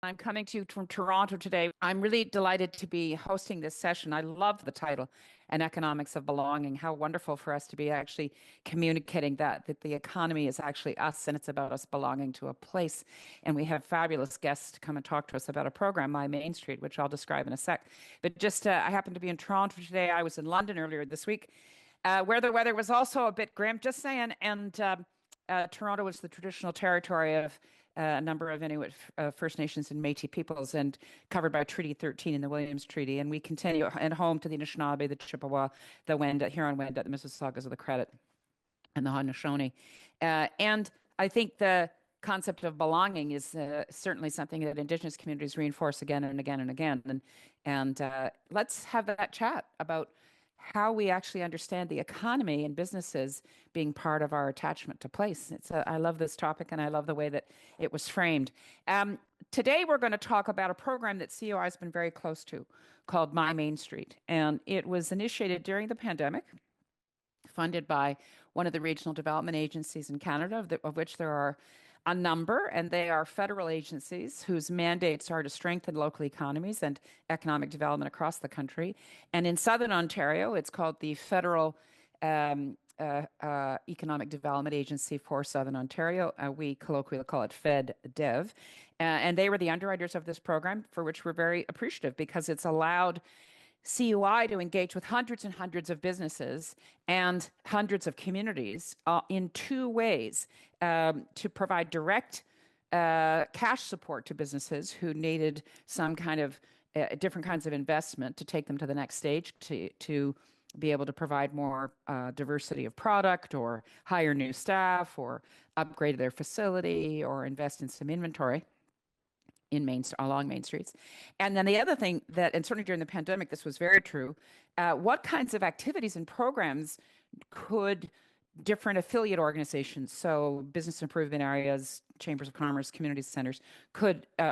I'm coming to you from Toronto today. I'm really delighted to be hosting this session. I love the title, An Economics of Belonging. How wonderful for us to be actually communicating that the economy is actually us and it's about us belonging to a place. And we have fabulous guests to come and talk to us about a program, My Main Street, which I'll describe in a sec. But just, I happen to be in Toronto today. I was in London earlier this week, where the weather was also a bit grim, just saying. And Toronto is the traditional territory of a number of Inuit First Nations and Métis peoples, and covered by Treaty 13 in the Williams Treaty. And we continue and home to the Anishinaabe, the Chippewa, the Wendat, Huron-Wendat, the Mississaugas of the Credit, and the Haudenosaunee. And I think the concept of belonging is certainly something that Indigenous communities reinforce again and again and again. And let's have that chat about how we actually understand the economy and businesses being part of our attachment to place. I love this topic and I love the way that it was framed. Today, we're going to talk about a program that COI has been very close to called My Main Street. And it was initiated during the pandemic, funded by one of the regional development agencies in Canada, of which there are a number, and they are federal agencies whose mandates are to strengthen local economies and economic development across the country. And in Southern Ontario, it's called the Federal Economic Development Agency for Southern Ontario. We colloquially call it FedDev. And they were the underwriters of this program, for which we're very appreciative because it's allowed CUI to engage with hundreds and hundreds of businesses and hundreds of communities in two ways, to provide direct cash support to businesses who needed some kind of different kinds of investment to take them to the next stage, to be able to provide more diversity of product or hire new staff or upgrade their facility or invest in some inventory along main streets. And then the other thing that, and certainly during the pandemic, this was very true. What kinds of activities and programs could different affiliate organizations, so business improvement areas, chambers of commerce, community centers,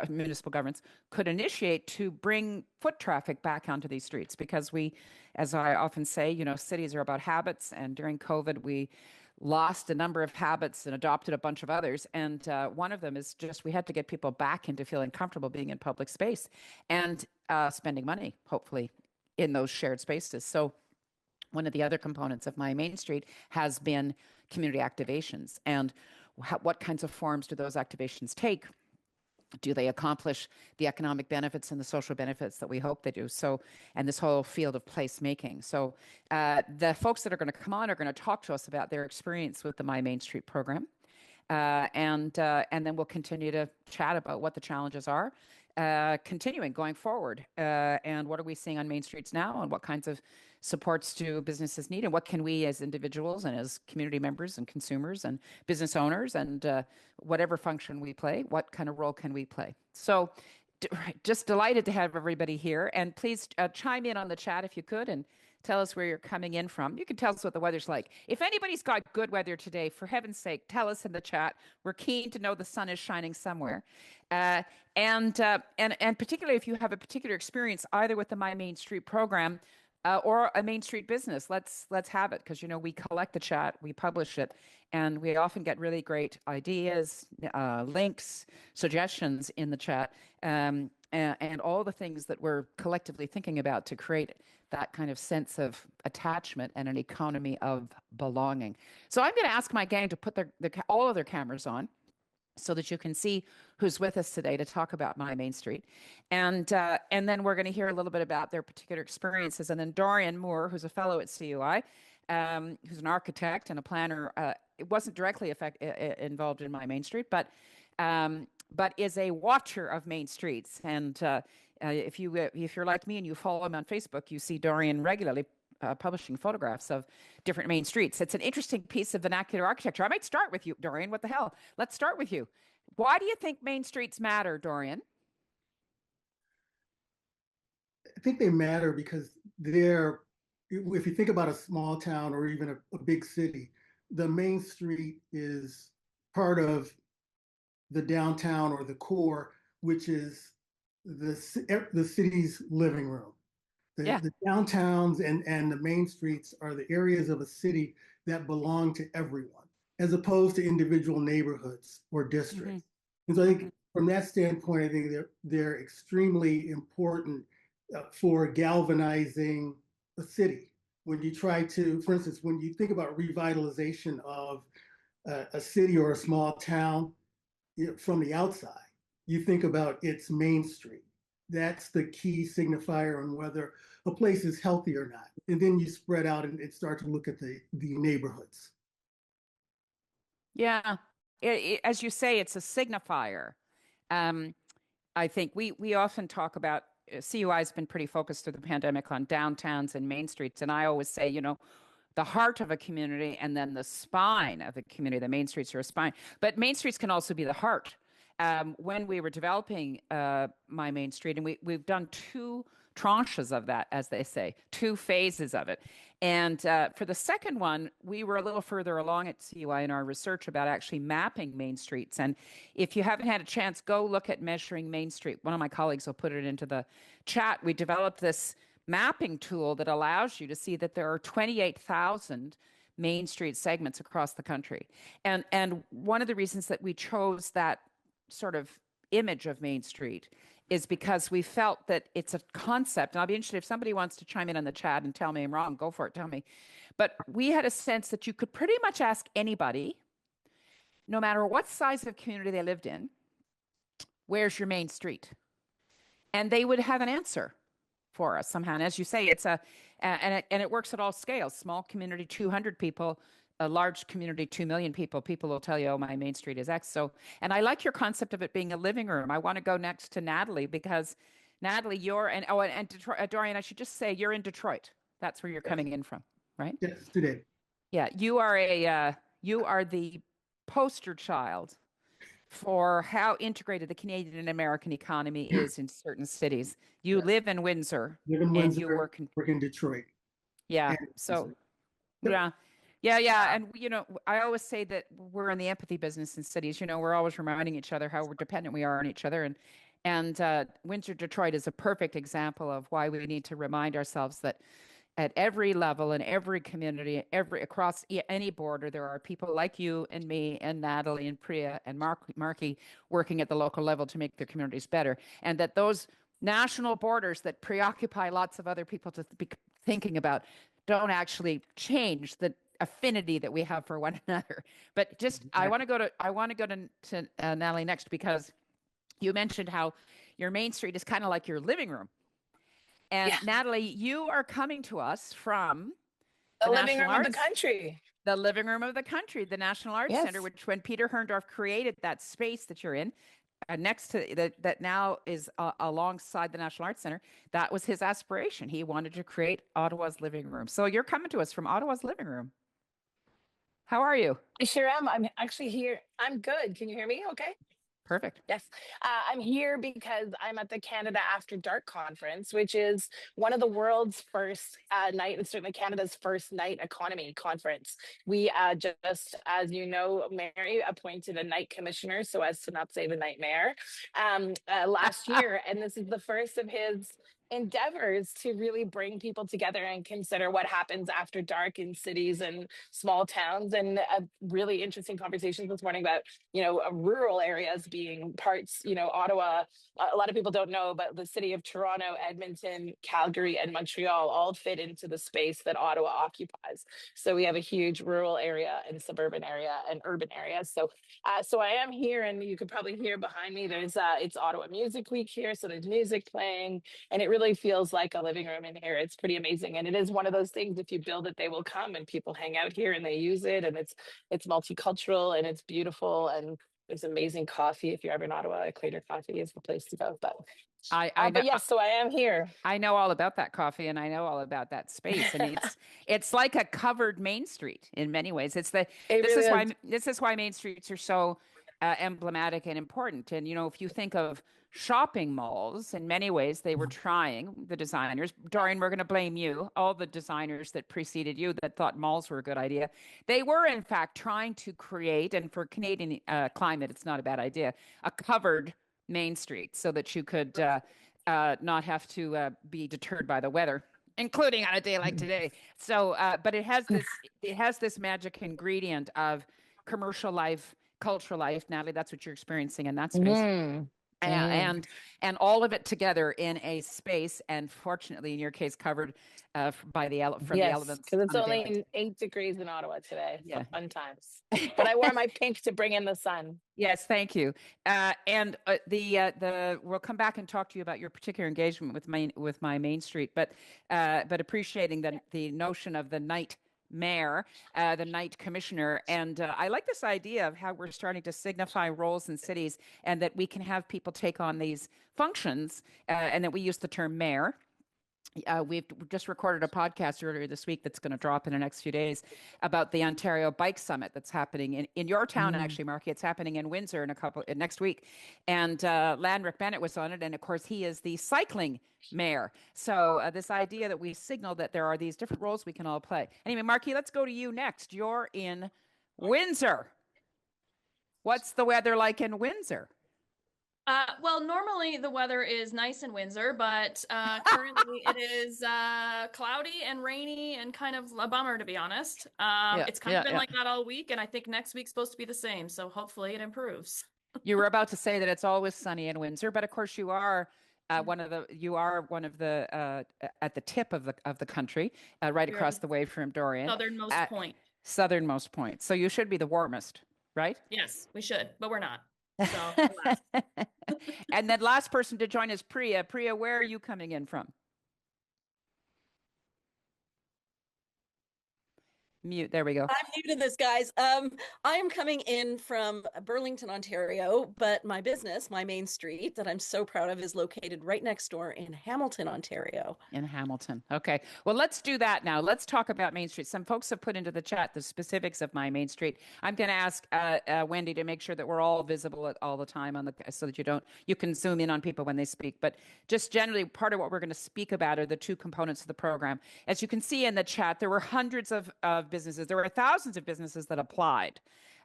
municipal governments could initiate to bring foot traffic back onto these streets? Because we, as I often say, cities are about habits, and during COVID, we lost a number of habits and adopted a bunch of others. And one of them is just we had to get people back into feeling comfortable being in public space and spending money, hopefully, in those shared spaces. So one of the other components of My Main Street has been community activations. And what kinds of forms do those activations take? Do they accomplish the economic benefits and the social benefits that we hope they do? So, and this whole field of placemaking. So, the folks that are going to come on are going to talk to us about their experience with the My Main Street program, and then we'll continue to chat about what the challenges are, continuing going forward, and what are we seeing on main streets now, and what kinds of supports do businesses need, and what can we as individuals and as community members and consumers and business owners and whatever function we play, what kind of role can we play? So just delighted to have everybody here. And please chime in on the chat if you could, and tell us where you're coming in from. You can tell us what the weather's like. If anybody's got good weather today, for heaven's sake, tell us in the chat. We're keen to know the sun is shining somewhere. And particularly if you have a particular experience either with the My Main Street program or a Main Street business, let's have it, because we collect the chat, we publish it, and we often get really great ideas, links, suggestions in the chat, and all the things that we're collectively thinking about to create that kind of sense of attachment and an economy of belonging. So I'm going to ask my gang to put all of their cameras on, so that you can see who's with us today to talk about My Main Street. And then we're going to hear a little bit about their particular experiences. And then Dorian Moore, who's a fellow at CUI, who's an architect and a planner, it wasn't directly involved in My Main Street, but is a watcher of main streets. And if you're like me and you follow him on Facebook, you see Dorian regularly publishing photographs of different main streets. It's an interesting piece of vernacular architecture. I might start with you, Dorian. What the hell? Let's start with you. Why do you think main streets matter, Dorian? I think they matter because if you think about a small town or even a big city, the main street is part of the downtown or the core, which is the city's living room. The downtowns and the main streets are the areas of a city that belong to everyone, as opposed to individual neighborhoods or districts. And so I think from that standpoint, I think they're extremely important for galvanizing a city. When you try to, for instance, when you think about revitalization of a city or a small town, from the outside, you think about its main street. That's the key signifier on whether a place is healthy or not. And then you spread out and start to look at the neighborhoods. Yeah. As you say, it's a signifier. Um, I think we often talk about CUI has been pretty focused through the pandemic on downtowns and main streets. And I always say, the heart of a community and then the spine of the community. The main streets are a spine, but main streets can also be the heart. When we were developing my main street, and we've done two tranches of that, as they say, two phases of it. And for the second one, we were a little further along at CUI in our research about actually mapping main streets. And if you haven't had a chance, go look at Measuring Main Street. One of my colleagues will put it into the chat. We developed this mapping tool that allows you to see that there are 28,000 main street segments across the country. And one of the reasons that we chose that sort of image of Main Street is because we felt that it's a concept. And I'll be interested if somebody wants to chime in on the chat and tell me I'm wrong, go for it, tell me. But we had a sense that you could pretty much ask anybody, no matter what size of community they lived in, where's your main street? And they would have an answer for us somehow. And as you say, and it works at all scales. Small community, 200 people, a large community, 2 million people. People will tell you, oh, my main street is X. So, and I like your concept of it being a living room. I want to go next to Natalie because Natalie, and Detroit, Dorian, I should just say you're in Detroit. That's where you're Yes, coming in from, right? yes, today. Yeah, you are the poster child for how integrated the Canadian and American economy is in certain cities. You Yes. live in Windsor Live in and you Windsor, work in, work in Detroit. yeah. And So, yep. yeah. Yeah, yeah. And, I always say that we're in the empathy business in cities. We're always reminding each other how we're dependent we are on each other. And Windsor, Detroit is a perfect example of why we need to remind ourselves that at every level in every community, across any border, there are people like you and me and Natalie and Priya and Marky working at the local level to make their communities better, and that those national borders that preoccupy lots of other people to be thinking about don't actually change the affinity that we have for one another. But just I want to go to Natalie next because you mentioned how your main street is kind of like your living room. And Yeah, Natalie, you are coming to us from the the living National room of the Arts, country. the living room of the country, the National Arts Center, Yes. which when Peter Herndorf created that space that you're in, next to that now is alongside the National Arts Center, that was his aspiration. He wanted to create Ottawa's living room. So you're coming to us from Ottawa's living room. How are you? I sure am. I'm actually here. I'm good. Can you hear me? Okay. Perfect. Yes, I'm here because I'm at the Canada After Dark conference, which is one of the world's first night, and certainly Canada's first night economy conference. We just, as you know, Mary appointed a night commissioner, so as to not say the nightmare, last year, and this is the first of his endeavors to really bring people together and consider what happens after dark in cities and small towns, and really interesting conversations this morning about rural areas being parts, Ottawa. A lot of people don't know, but the city of Toronto, Edmonton, Calgary, and Montreal all fit into the space that Ottawa occupies. So we have a huge rural area and suburban area and urban area. So I am here, and you could probably hear behind me. There's it's Ottawa Music Week here, so there's music playing, and it really feels like a living room in here. It's pretty amazing, and it is one of those things. If you build it, they will come, and people hang out here and they use it, and it's multicultural and it's beautiful, and there's amazing coffee. If you're ever in Ottawa, Equator Coffee is the place to go. I know But yes, so I am here. I know all about that coffee and I know all about that space. And it's like a covered Main Street in many ways. It really is. This is why Main Streets are so emblematic and important. And if you think of shopping malls, in many ways they were trying, the designers. Dorian, we're going to blame you. All the designers that preceded you that thought malls were a good idea, they were in fact trying to create, and for Canadian climate, it's not a bad idea, a covered Main Street so that you could not have to be deterred by the weather, including on a day like today. So, but it has this magic ingredient of commercial life cultural life, Natalie. That's what you're experiencing in that space. Mm. And all of it together in a space, and fortunately, in your case, covered by the from the Yes, elements because it's on a daily. only 8 degrees in Ottawa today. Yeah. Fun times. But I wore my pink to bring in the sun. Yes, thank you. And we'll come back and talk to you about your particular engagement with my Main Street, but appreciating the notion of the night mayor, the night commissioner, and I like this idea of how we're starting to signify roles in cities, and that we can have people take on these functions, and that we use the term mayor. We've just recorded a podcast earlier this week that's going to drop in the next few days about the Ontario Bike Summit that's happening in your town, actually, Marky. It's happening in Windsor next week. And Landrick Bennett was on it. And of course, he is the cycling mayor. So this idea that we signal that there are these different roles we can all play. Anyway, Marky, let's go to you next. You're in Windsor. What's the weather like in Windsor? Well, normally the weather is nice in Windsor, but currently it is cloudy and rainy and kind of a bummer, to be honest. It's kind of been like that all week, and I think next week's supposed to be the same, so hopefully it improves. You were about to say that it's always sunny in Windsor, but of course you are one of the at the tip of the country, right across the way from Dorian. Southernmost point. Southernmost point. So you should be the warmest, right? Yes, we should, but we're not. So, and then last person to join is Priya. Priya, where are you coming in from? Mute. There we go. I'm new to this, guys. I am coming in from Burlington, Ontario, but my business, my Main Street, that I'm so proud of, is located right next door in Hamilton, Ontario. In Hamilton. Okay. Well, let's do that now. Let's talk about Main Street. Some folks have put into the chat the specifics of my Main Street. I'm going to ask Wendy to make sure that we're all visible all the time so that you can zoom in on people when they speak. But just generally, part of what we're going to speak about are the two components of the program. As you can see in the chat, there were hundreds of businesses. There were thousands of businesses that applied.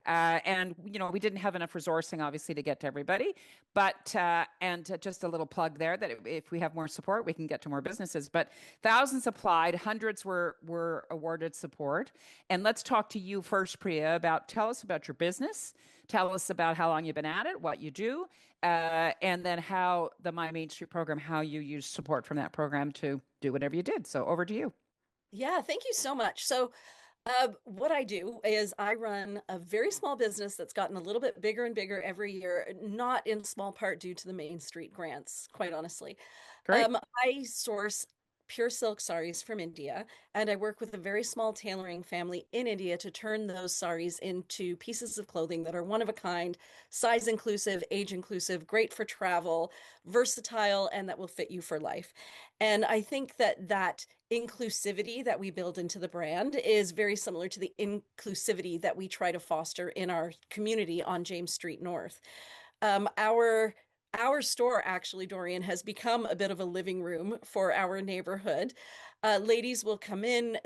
And, we didn't have enough resourcing, obviously, to get to everybody. But, just a little plug there that if we have more support, we can get to more businesses. But thousands applied, hundreds were awarded support. And let's talk to you first, Priya, tell us about your business. Tell us about how long you've been at it, what you do, and then how the My Main Street program, how you use support from that program to do whatever you did. So over to you. Yeah, thank you so much. So what I do is I run a very small business that's gotten a little bit bigger and bigger every year, not in small part due to the Main Street grants, quite honestly. Great. I source pure silk saris from India, and I work with a very small tailoring family in India to turn those saris into pieces of clothing that are one of a kind, size inclusive, age inclusive, great for travel, versatile, and that will fit you for life. And I think that inclusivity that we build into the brand is very similar to the inclusivity that we try to foster in our community on James Street North. Our store, actually, Dorian, has become a bit of a living room for our neighborhood. Ladies will come in.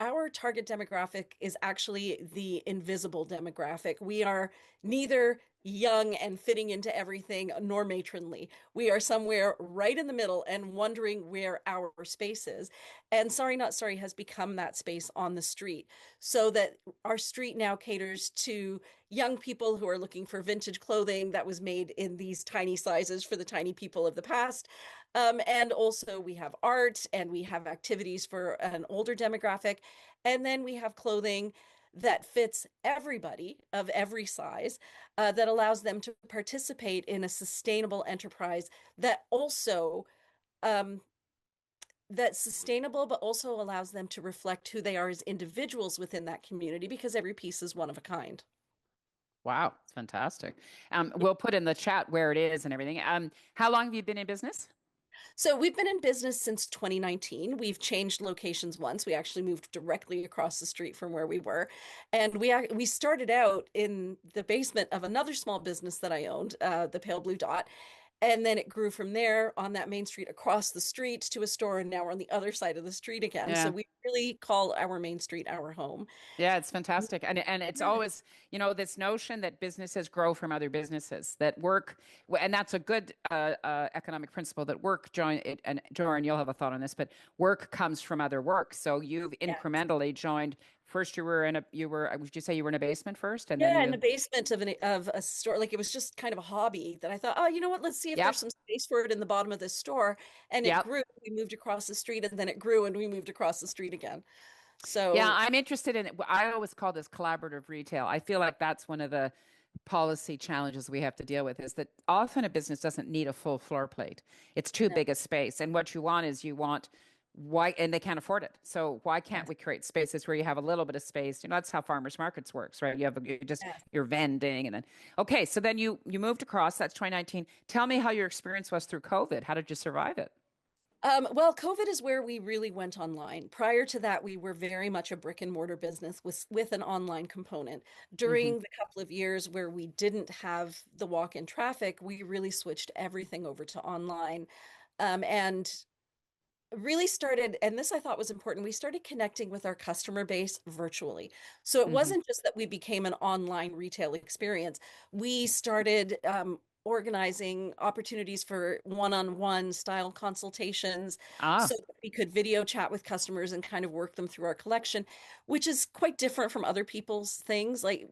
Our target demographic is actually the invisible demographic. We are neither young and fitting into everything nor matronly. We are somewhere right in the middle and wondering where our space is. And Sorry Not Sorry has become that space on the street, so that our street now caters to young people who are looking for vintage clothing that was made in these tiny sizes for the tiny people of the past. And also we have art, and we have activities for an older demographic. And then we have clothing that fits everybody of every size, that allows them to participate in a sustainable enterprise that's sustainable, but also allows them to reflect who they are as individuals within that community, because every piece is one of a kind. Wow, it's fantastic. We'll put in the chat where it is and everything. How long have you been in business? So we've been in business since 2019. We've changed locations once. We actually moved directly across the street from where we were. And we started out in the basement of another small business that I owned, the Pale Blue Dot. And then it grew from there on that Main Street across the street to a store, and now we're on the other side of the street again. Yeah. So we really call our Main Street our home. Yeah, it's fantastic. And it's always, this notion that businesses grow from other businesses, that work, and that's a good economic principle, that work join it. And Joran, you'll have a thought on this, but work comes from other work. So you've incrementally joined first would you say you were in a basement first, and then Yeah, in you? the basement of a store. Like it was just kind of a hobby that I thought, oh, you know what? Let's see if Yep. there's some space for it in the bottom of this store. And it Yep. grew. We moved across the street, and then it grew, and we moved across the street again. Yeah, So I'm interested in it. I always call this collaborative retail. I feel like that's one of the policy challenges we have to deal with is that often a business doesn't need a full floor plate. It's too big a space. And what you want why and they can't afford it. So why can't we create spaces where you have a little bit of space? That's how farmers markets works, right? You're vending and then okay, so then you moved across, that's 2019. Tell me how your experience was through COVID. How did you survive it? Well, COVID is where we really went online. Prior to that, we were very much a brick and mortar business with an online component. Mm-hmm. During the couple of years where we didn't have the walk-in traffic, we really switched everything over to online. And really started, and this I thought was important, we started connecting with our customer base virtually. So it Mm-hmm. wasn't just that we became an online retail experience. We started organizing opportunities for one-on-one style consultations Ah. so that we could video chat with customers and kind of work them through our collection, which is quite different from other people's things. Like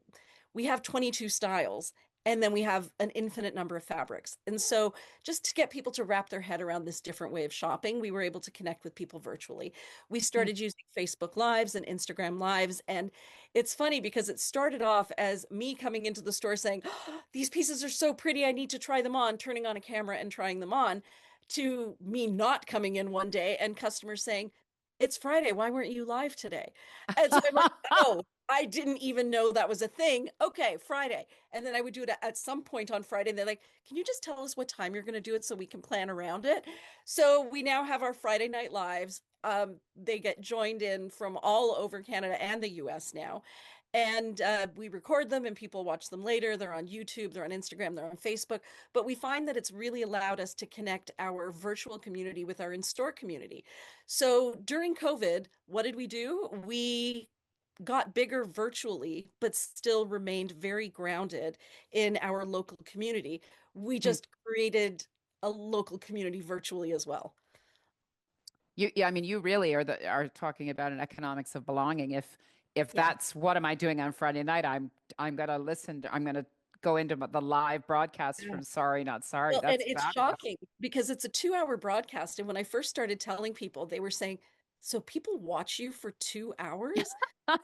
we have 22 styles and then we have an infinite number of fabrics. And so just to get people to wrap their head around this different way of shopping, we were able to connect with people virtually. We started using Facebook Lives and Instagram Lives. And it's funny because it started off as me coming into the store saying, oh, these pieces are so pretty, I need to try them on, turning on a camera and trying them on, to me not coming in one day and customers saying, it's Friday, why weren't you live today? And so I'm like, oh, I didn't even know that was a thing. Okay, Friday. And then I would do it at some point on Friday. And they're like, can you just tell us what time you're going to do it so we can plan around it? So we now have our Friday night lives. They get joined in from all over Canada and the US now. And we record them and people watch them later. They're on YouTube, they're on Instagram, they're on Facebook. But we find that it's really allowed us to connect our virtual community with our in-store community. So during COVID, what did we do? We got bigger virtually, but still remained very grounded in our local community. We just created a local community virtually as well. Yeah, I mean, you really are talking about an economics of belonging. If Yeah. that's what am I doing on Friday night, I'm gonna I'm gonna go into the live broadcast Yeah. from Sorry Not Sorry. Well, and That's it's fabulous. shocking because it's a 2 hour broadcast. And when I first started telling people, they were saying, so people watch you for 2 hours?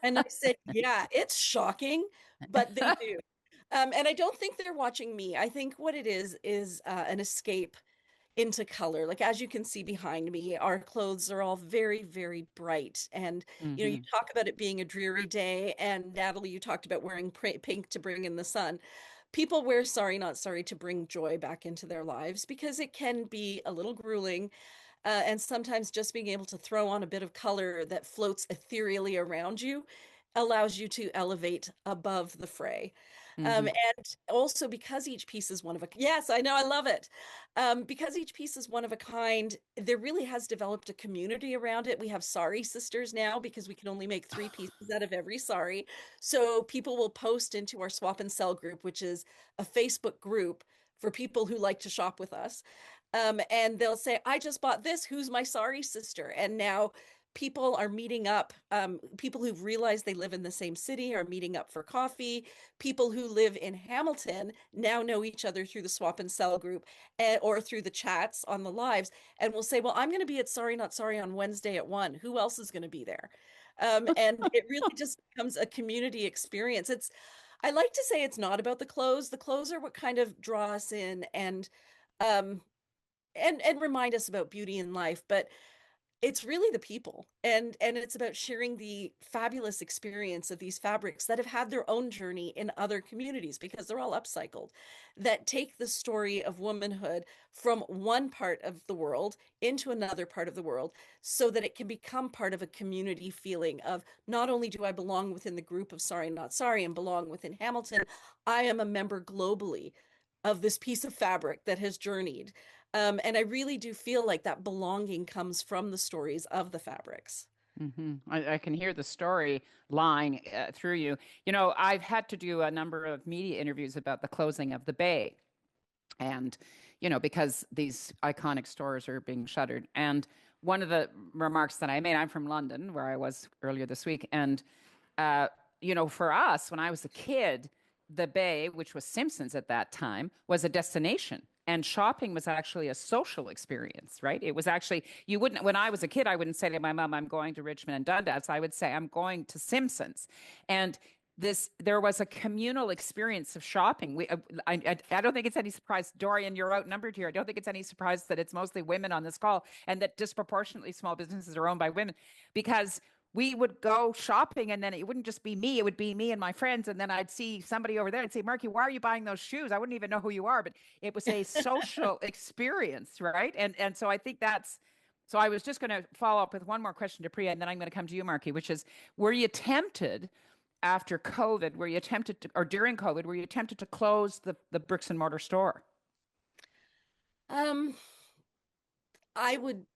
And I said, yeah, it's shocking, but they do. And I don't think they're watching me. I think what it is an escape into color. Like as you can see behind me, our clothes are all very, very bright. And you Hmm. talk about it being a dreary day, and Natalie, you talked about wearing pink to bring in the sun. People wear Sorry Not Sorry to bring joy back into their lives because it can be a little grueling. And sometimes just being able to throw on a bit of color that floats ethereally around you allows you to elevate above the fray. Hmm. And also because each piece is one of a, yes, I know, I love it. Because each piece is one of a kind, there really has developed a community around it. We have Sorry Sisters now because we can only make 3 pieces out of every Sorry. So people will post into our Swap and Sell group, which is a Facebook group for people who like to shop with us. And they'll say, I just bought this. Who's my Sorry sister? And now people are meeting up. People who've realized they live in the same city are meeting up for coffee. People who live in Hamilton now know each other through the Swap and Sell group or through the chats on the lives. And will say, well, I'm going to be at Sorry Not Sorry on Wednesday at 1. Who else is going to be there? And it really just becomes a community experience. I like to say it's not about the clothes. The clothes are what kind of draw us in um, and remind us about beauty in life, but it's really the people, and it's about sharing the fabulous experience of these fabrics that have had their own journey in other communities because they're all upcycled, that take the story of womanhood from one part of the world into another part of the world so that it can become part of a community feeling of not only do I belong within the group of Sorry Not Sorry and belong within Hamilton, I am a member globally of this piece of fabric that has journeyed. And I really do feel like that belonging comes from the stories of the fabrics. Hmm. I can hear the story line through you. I've had to do a number of media interviews about the closing of the Bay, and because these iconic stores are being shuttered. And one of the remarks that I made, I'm from London, where I was earlier this week, and uh, for us, when I was a kid, the Bay, which was Simpsons at that time, was a destination. And shopping was actually a social experience, right? It was actually, you wouldn't, when I was a kid, I wouldn't say to my mom, I'm going to Richmond and Dundas. I would say, I'm going to Simpsons. And there was a communal experience of shopping. I don't think it's any surprise, Dorian, you're outnumbered here. I don't think it's any surprise that it's mostly women on this call and that disproportionately small businesses are owned by women because we would go shopping and then it wouldn't just be me, it would be me and my friends. And then I'd see somebody over there and say, Marky, why are you buying those shoes? I wouldn't even know who you are, but it was a social experience, right? And so I think so I was just going to follow up with one more question to Priya, and then I'm going to come to you, Marky, which is, were you tempted after COVID, or during COVID, were you tempted to close the bricks and mortar store? I would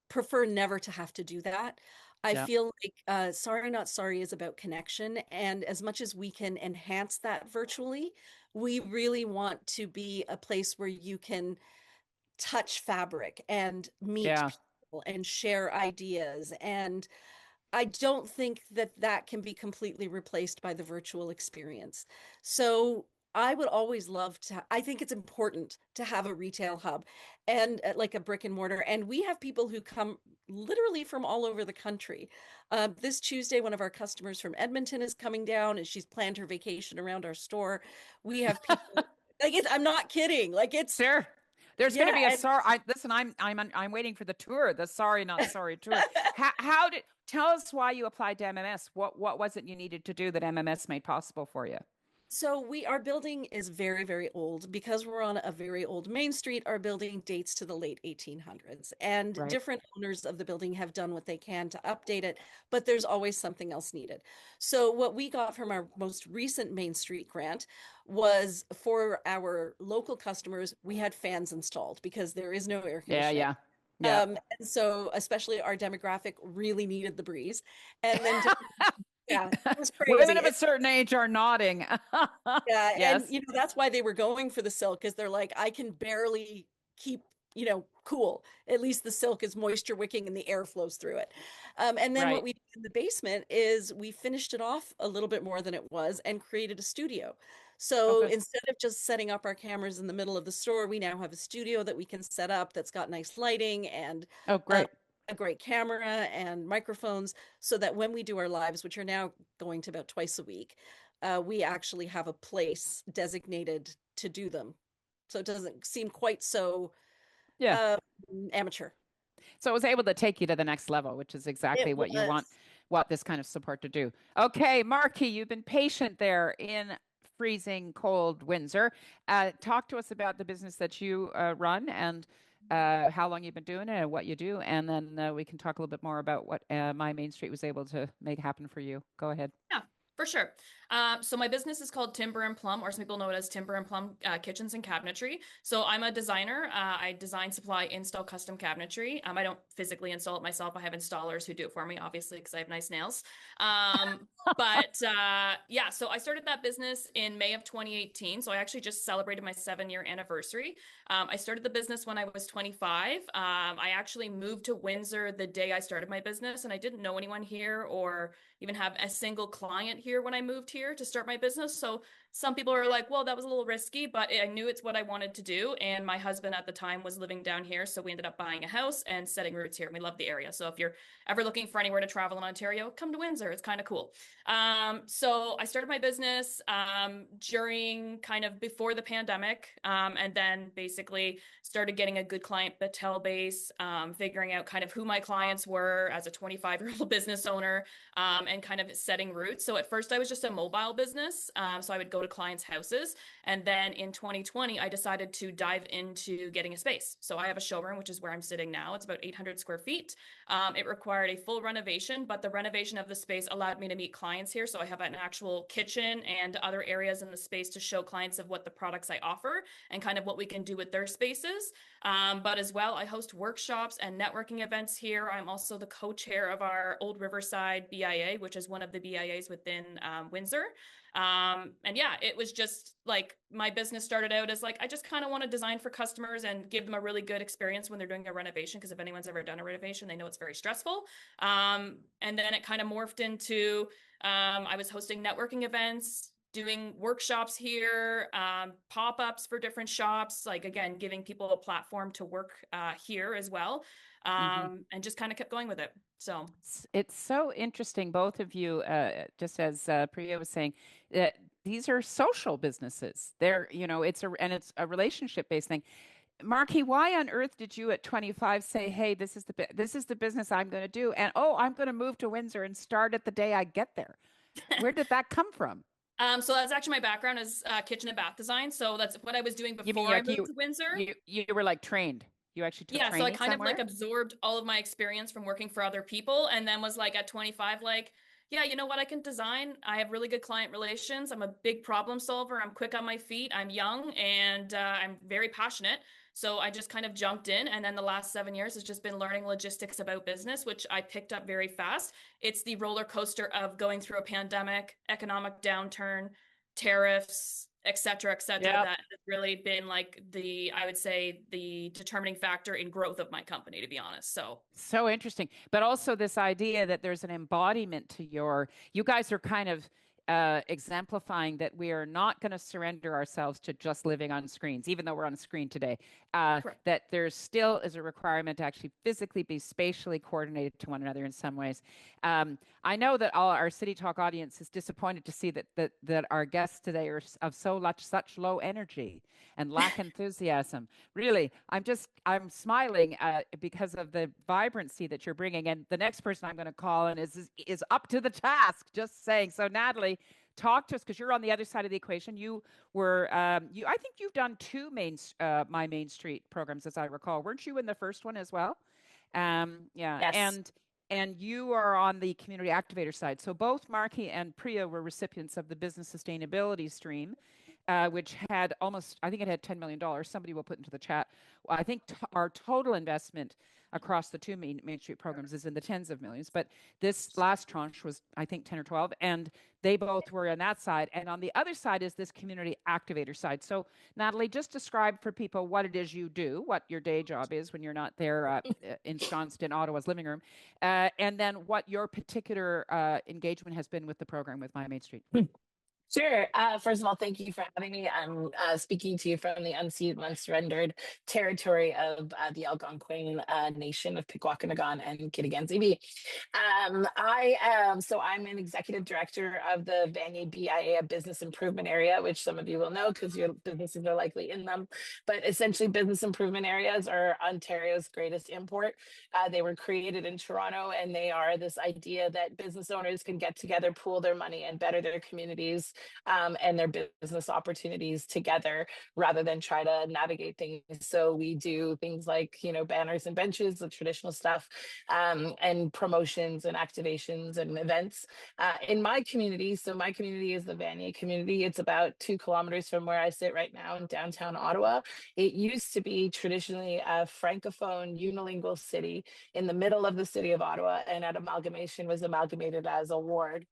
prefer never to have to do that. I feel like Sorry Not Sorry is about connection. And as much as we can enhance that virtually, we really want to be a place where you can touch fabric and meet people and share ideas. And I don't think that can be completely replaced by the virtual experience. So I would always love to, I think it's important to have a retail hub and like a brick and mortar. And we have people who come literally from all over the country. This Tuesday, one of our customers from Edmonton is coming down and she's planned her vacation around our store. We have people, I'm not kidding. Like it's, sure. There's going to be a and, sorry. Listen, I'm waiting for the tour, the Sorry Not Sorry tour. Tell us why you applied to MMS? What was it you needed to do that MMS made possible for you? So our building is very, very old. Because we're on a very old main street, our building dates to the late 1800s. And different owners of the building have done what they can to update it, but there's always something else needed. So what we got from our most recent Main Street grant was for our local customers, we had fans installed because there is no air conditioning. Yeah. And so especially our demographic really needed the breeze. And then yeah, it was crazy. Women of a certain age are nodding. Yeah, yes. and that's why they were going for the silk, because they're like, I can barely keep, cool. At least the silk is moisture wicking and the air flows through it. And then what we did in the basement is we finished it off a little bit more than it was and created a studio. So instead of just setting up our cameras in the middle of the store, we now have a studio that we can set up that's got nice lighting and great. A great camera and microphones, so that when we do our lives, which are now going to about twice a week, we actually have a place designated to do them. So it doesn't seem quite so amateur. So it was able to take you to the next level, which is exactly what you want this kind of support to do. Okay, Marky, you've been patient there in freezing cold Windsor. Talk to us about the business that you run and how long you've been doing it and what you do. And then we can talk a little bit more about what My Main Street was able to make happen for you. Go ahead. Yeah, for sure. So my business is called Timber and Plum, or some people know it as Timber and Plum Kitchens and Cabinetry. So I'm a designer. I design, supply, install custom cabinetry. I don't physically install it myself. I have installers who do it for me, obviously, because I have nice nails. But yeah, so I started that business in May of 2018. So I actually just celebrated my 7-year anniversary. I started the business when I was 25. I actually moved to Windsor the day I started my business, and I didn't know anyone here or even have a single client here when I moved here to start my business. So some people are like, well, that was a little risky, but I knew it's what I wanted to do. And my husband at the time was living down here. So we ended up buying a house and setting roots here. And we love the area. So if you're ever looking for anywhere to travel in Ontario, come to Windsor. It's kind of cool. So I started my business during kind of before the pandemic, and then basically started getting a good client batel base, figuring out kind of who my clients were as a 25-year-old business owner, and kind of setting roots. So at first I was just a mobile business. So I would go to clients' houses. And then in 2020, I decided to dive into getting a space. So I have a showroom, which is where I'm sitting now. It's about 800 square feet. It required a full renovation, but the renovation of the space allowed me to meet clients here. So I have an actual kitchen and other areas in the space to show clients of what the products I offer and kind of what we can do with their spaces. But as well, I host workshops and networking events here. I'm also the co-chair of our Old Riverside BIA, which is one of the BIAs within Windsor. And yeah, it was just like my business started out as like, I just kind of want to design for customers and give them a really good experience when they're doing a renovation. Because if anyone's ever done a renovation, they know it's very stressful. And then it kind of morphed into I was hosting networking events, doing workshops here, pop-ups for different shops, like again, giving people a platform to work here as well. And just kind of kept going with it. So it's so interesting, both of you, just as Priya was saying, that these are social businesses. They're, it's a relationship based thing. Marky, why on earth did you at 25 say, "Hey, this is the business I'm going to do," and oh, I'm going to move to Windsor and start it the day I get there? Where did that come from? So that's actually my background is kitchen and bath design. So that's what I was doing You mean before I moved to Windsor. you were like trained? You actually took Yeah, so I training kind of like somewhere? absorbed all of my experience from working for other people, and then was like at 25, like, yeah, you know what? I can design. I have really good client relations. I'm a big problem solver. I'm quick on my feet. I'm young and I'm very passionate. So I just kind of jumped in. And then the last 7 years has just been learning logistics about business, which I picked up very fast. It's the roller coaster of going through a pandemic, economic downturn, tariffs, et cetera, Yep. that has really been like I would say, the determining factor in growth of my company, to be honest. So interesting. But also this idea that there's an embodiment to you guys are kind of exemplifying that we are not going to surrender ourselves to just living on screens, even though we're on a screen today. Correct. That there still is a requirement to actually physically be spatially coordinated to one another in some ways. I know that all our City Talk audience is disappointed to see that our guests today are of such low energy and lack enthusiasm. Really, I'm smiling because of the vibrancy that you're bringing. And the next person I'm going to call in is up to the task. Just saying. So Natalie, talk to us because you're on the other side of the equation. You were I think you've done two My Main Street programs, as I recall. Weren't you in the first one as well? Yeah, Yes. and you are on the community activator side. So both Marky and Priya were recipients of the business sustainability stream, which had I think it had $10 million. Somebody will put into the chat. Well, I think our total investment across the two Main Street programs is in the tens of millions. But this last tranche was, I think, 10 or 12. And they both were on that side. And on the other side is this community activator side. So, Natalie, just describe for people what it is you do, what your day job is when you're not there ensconced in Ottawa's living room, and then what your particular engagement has been with the program with My Main Street. Sure. First of all, thank you for having me. I'm speaking to you from the unceded, unsurrendered territory of the Algonquin Nation of Pikwakanagan and Kitigan-Zibi. I'm an executive director of the Vanier BIA Business Improvement Area, which some of you will know because your businesses are likely in them. But essentially, business improvement areas are Ontario's greatest import. They were created in Toronto, and they are this idea that business owners can get together, pool their money, and better their communities and their business opportunities together rather than try to navigate things. So we do things like, banners and benches, the traditional stuff, and promotions and activations and events in my community. So my community is the Vanier community. It's about 2 kilometers from where I sit right now in downtown Ottawa. It used to be traditionally a francophone unilingual city in the middle of the city of Ottawa, and at amalgamation was amalgamated as a ward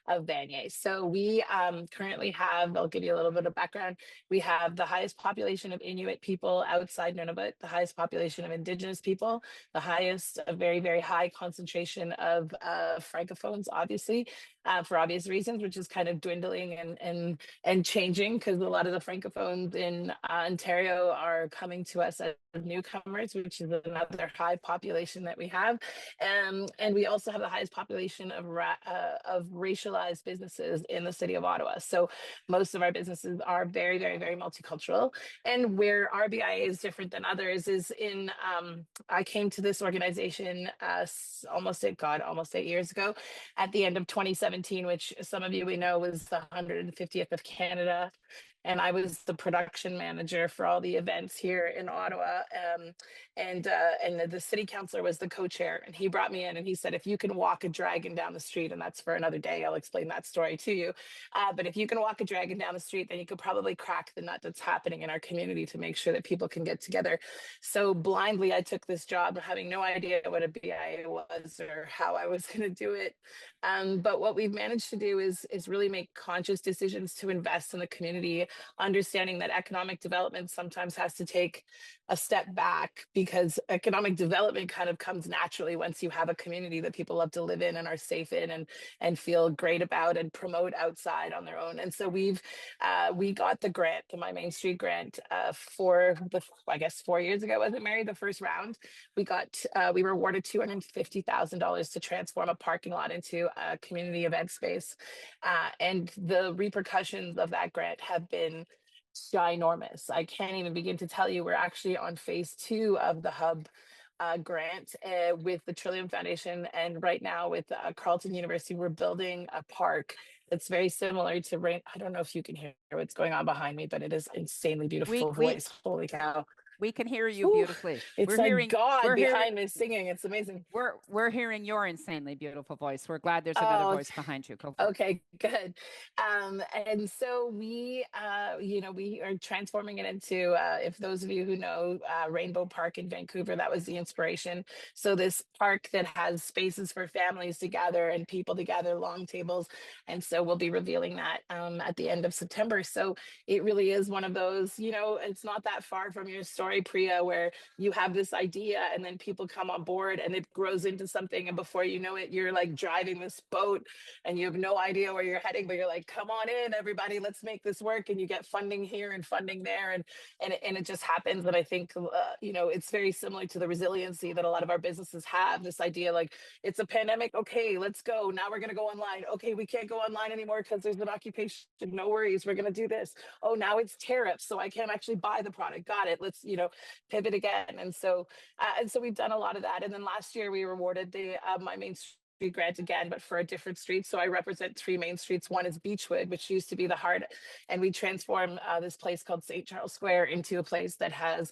of Vanier. So we currently have, I'll give you a little bit of background, we have the highest population of Inuit people outside Nunavut, the highest population of Indigenous people, the highest, a very, very high concentration of Francophones, obviously, for obvious reasons, which is kind of dwindling and changing because a lot of the Francophones in Ontario are coming to us as newcomers, which is another high population that we have. And we also have the highest population of racialized businesses in the city of Ottawa. So most of our businesses are very, very, very multicultural. And where RBIA is different than others is in, I came to this organization almost 8 years ago at the end of 2017, which some of you we know was the 150th of Canada. And I was the production manager for all the events here in Ottawa. And the city councilor was the co-chair, and he brought me in and he said, if you can walk a dragon down the street, and that's for another day, I'll explain that story to you. But if you can walk a dragon down the street, then you could probably crack the nut that's happening in our community to make sure that people can get together. So blindly, I took this job having no idea what a BIA was or how I was going to do it. But what we've managed to do is really make conscious decisions to invest in the community understanding that economic development sometimes has to take a step back, because economic development kind of comes naturally once you have a community that people love to live in and are safe in and feel great about and promote outside on their own. And so we got the grant, the My Main Street grant, for I guess 4 years ago, was it, Mary? The first round, we were awarded $250,000 to transform a parking lot into a community event space, and the repercussions of that grant have been ginormous. I can't even begin to tell you. We're actually on phase 2 of the hub grant with the Trillium Foundation, and right now with Carleton University, we're building a park that's very similar to Rain. I don't know if you can hear what's going on behind me, but it is insanely beautiful voice. Holy cow! We can hear you Ooh, beautifully. it's like God behind me singing. It's amazing. We're hearing your insanely beautiful voice. We're glad there's another voice behind you. Go for Okay, good. And so we are transforming it into, if those of you who know Rainbow Park in Vancouver, that was the inspiration. So this park that has spaces for families to gather and people to gather, long tables. And so we'll be revealing that at the end of September. So it really is one of those, it's not that far from your story, Priya, where you have this idea and then people come on board and it grows into something. And before you know it, you're like driving this boat and you have no idea where you're heading, but you're like, come on in, everybody, let's make this work. And you get funding here and funding there. And it just happens. And I think, it's very similar to the resiliency that a lot of our businesses have, this idea, like, it's a pandemic. Okay, let's go. Now we're going to go online. Okay, we can't go online anymore because there's an occupation. No worries. We're going to do this. Oh, now it's tariffs, so I can't actually buy the product. Got it. Let's, pivot again. And so we've done a lot of that. And then last year we were awarded the My Main Street grant again, but for a different street. So I represent 3 main streets. One is Beechwood, which used to be the heart, and we transformed this place called St. Charles Square into a place that has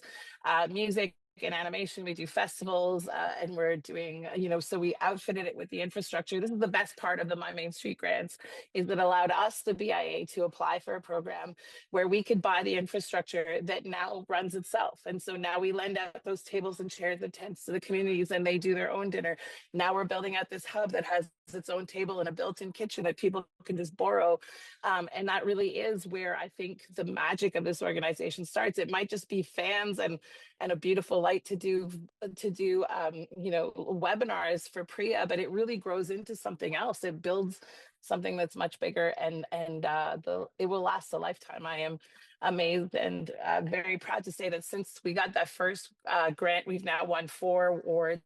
music and animation. We do festivals, and we're doing, so we outfitted it with the infrastructure. This is the best part of the My Main Street grants, is it allowed us, the BIA, to apply for a program where we could buy the infrastructure that now runs itself. And so now we lend out those tables and chairs and tents to the communities, and they do their own dinner. Now we're building out this hub that has its own table and a built-in kitchen that people can just borrow. And that really is where I think the magic of this organization starts. It might just be fans and a beautiful light to do webinars for Priya, but it really grows into something else. It builds something that's much bigger, and it will last a lifetime. I am amazed and very proud to say that since we got that first grant, we've now won 4 awards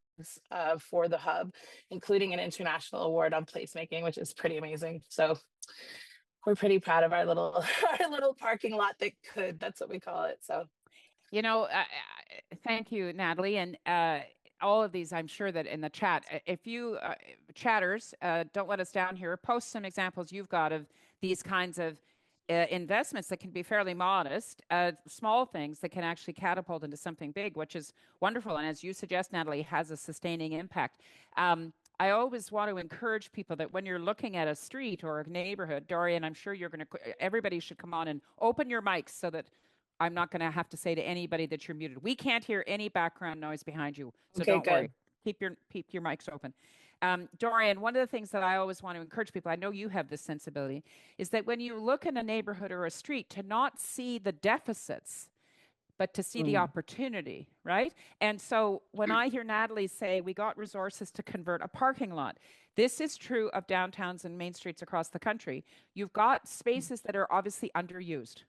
for the hub, including an international award on placemaking, which is pretty amazing. So we're pretty proud of our little parking lot that could. That's what we call it. So. Thank you, Natalie. And all of these, I'm sure that in the chat, if you chatters, don't let us down here, post some examples you've got of these kinds of investments that can be fairly modest, small things that can actually catapult into something big, which is wonderful. And as you suggest, Natalie, has a sustaining impact. I always want to encourage people that when you're looking at a street or a neighborhood, Dorian, I'm sure everybody should come on and open your mics so that I'm not going to have to say to anybody that you're muted. We can't hear any background noise behind you, so okay, don't worry. Keep your mics open. Dorian, one of the things that I always want to encourage people, I know you have this sensibility, is that when you look in a neighborhood or a street, to not see the deficits, but to see the opportunity, right? And so when I hear Natalie say, we got resources to convert a parking lot, this is true of downtowns and main streets across the country. You've got spaces that are obviously underused,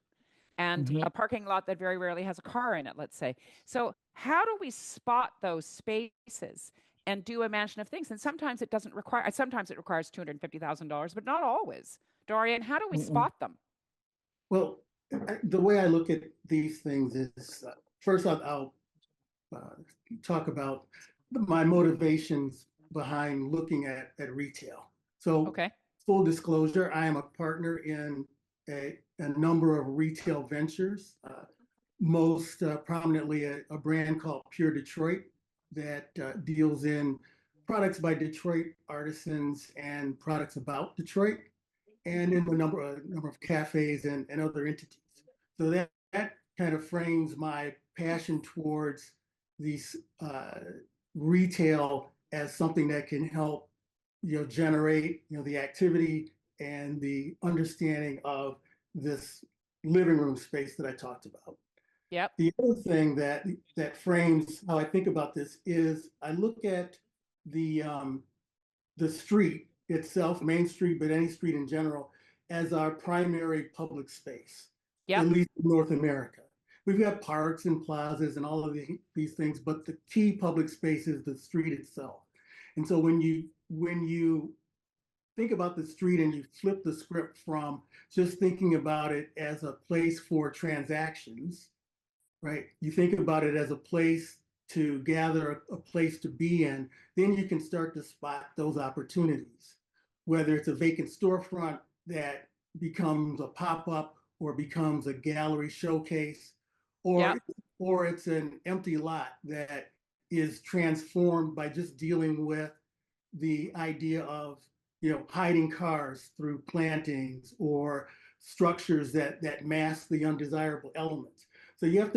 and a parking lot that very rarely has a car in it, let's say. So how do we spot those spaces and do imaginative things? And sometimes it requires $250,000, but not always. Dorian, how do we spot them? Well, the way I look at these things is, first I'll talk about my motivations behind looking at retail. So full disclosure, I am a partner in a number of retail ventures, most prominently a brand called Pure Detroit that deals in products by Detroit artisans and products about Detroit, and in a number of cafes and other entities. So that kind of frames my passion towards these retail as something that can help generate the activity and the understanding of this living room space that I talked about. Yep. The other thing that frames how I think about this is I look at the street itself, Main Street, but any street in general, as our primary public space, Yep. at least in North America. We've got parks and plazas and all of these things, but the key public space is the street itself. And so when you think about the street and you flip the script from just thinking about it as a place for transactions, right? You think about it as a place to gather, a place to be in, then you can start to spot those opportunities, whether it's a vacant storefront that becomes a pop-up or becomes a gallery showcase, or Yep. or it's an empty lot that is transformed by just dealing with the idea of hiding cars through plantings or structures that mask the undesirable elements. So you have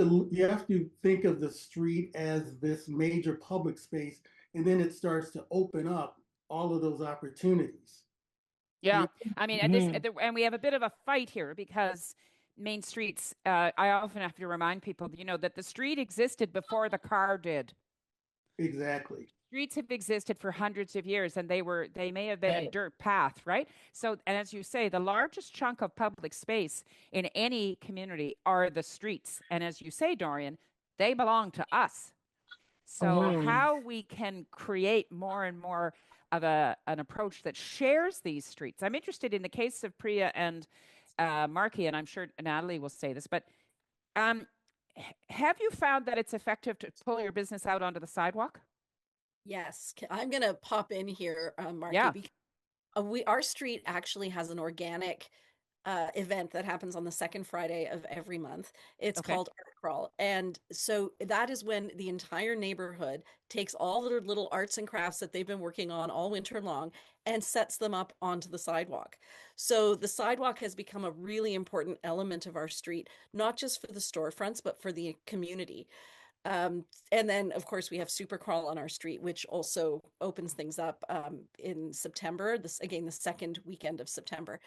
to think of the street as this major public space, and then it starts to open up all of those opportunities. Yeah, I mean, and we have a bit of a fight here because main streets. I often have to remind people, that the street existed before the car did. Exactly. Streets have existed for hundreds of years, and they may have been a dirt path, right? So, and as you say, the largest chunk of public space in any community are the streets, and as you say, Dorian, they belong to us. So, how we can create more and more of an approach that shares these streets? I'm interested in the case of Priya and Marky, and I'm sure Natalie will say this, but have you found that it's effective to pull your business out onto the sidewalk? Yes, I'm going to pop in here, Marky, Yeah. because our street actually has an organic event that happens on the second Friday of every month. It's called Art Crawl. And so that is when the entire neighborhood takes all their little arts and crafts that they've been working on all winter long and sets them up onto the sidewalk. So the sidewalk has become a really important element of our street, not just for the storefronts, but for the community. And then, of course, we have Super Crawl on our street, which also opens things up in September, the second weekend of September.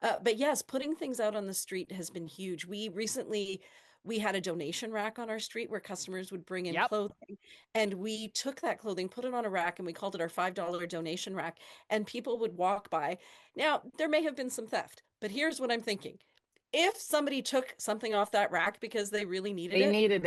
But yes, putting things out on the street has been huge. We had a donation rack on our street where customers would bring in clothing, and we took that clothing, put it on a rack, and we called it our $5 donation rack, and people would walk by. Now, there may have been some theft, but here's what I'm thinking. If somebody took something off that rack because they really needed they needed